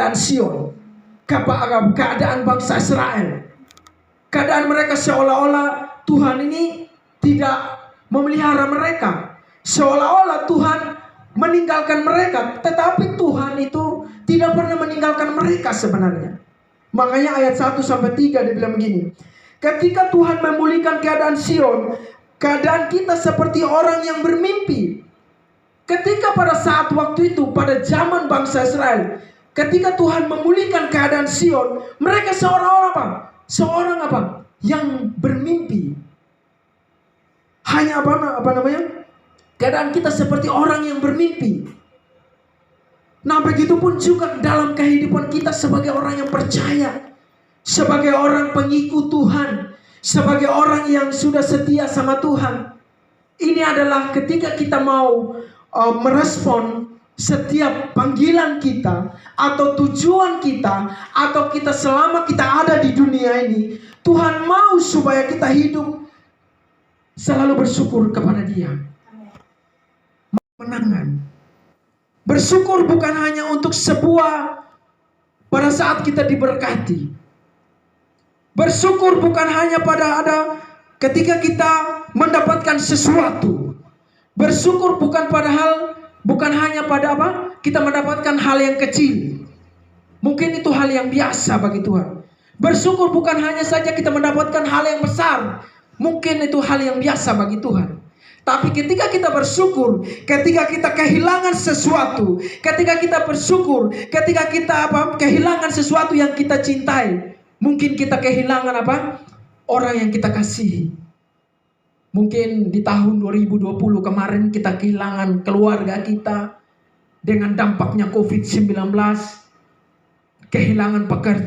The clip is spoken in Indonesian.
keadaan Sion, keadaan bangsa Israel. Keadaan mereka seolah-olah Tuhan ini tidak memelihara mereka, seolah-olah Tuhan meninggalkan mereka. Tetapi Tuhan itu tidak pernah meninggalkan mereka sebenarnya. Makanya ayat 1-3 dia bilang begini, ketika Tuhan memulihkan keadaan Sion, keadaan kita seperti orang yang bermimpi. Ketika pada saat waktu itu, pada zaman bangsa Israel, ketika Tuhan memulihkan keadaan Sion, mereka seorang apa? Seorang apa? Yang bermimpi. Hanya apa namanya? Keadaan kita seperti orang yang bermimpi. Nah, begitupun juga dalam kehidupan kita sebagai orang yang percaya, sebagai orang pengikut Tuhan, sebagai orang yang sudah setia sama Tuhan. Ini adalah ketika kita mau merespon setiap panggilan kita atau tujuan kita, atau kita selama kita ada di dunia ini, Tuhan mau supaya kita hidup selalu bersyukur kepada Dia. Menangan. Bersyukur bukan hanya untuk sebuah pada saat kita diberkati. Bersyukur bukan hanya pada ada ketika kita mendapatkan sesuatu. Bersyukur bukan hanya pada apa? Kita mendapatkan hal yang kecil. Mungkin itu hal yang biasa bagi Tuhan. Bersyukur bukan hanya saja kita mendapatkan hal yang besar. Mungkin itu hal yang biasa bagi Tuhan. Tapi ketika kita bersyukur, ketika kita kehilangan sesuatu, ketika kita bersyukur, ketika kita kehilangan sesuatu yang kita cintai, mungkin kita kehilangan orang yang kita kasihi. Mungkin di tahun 2020 kemarin kita kehilangan keluarga kita dengan dampaknya COVID-19, kehilangan pekerjaan.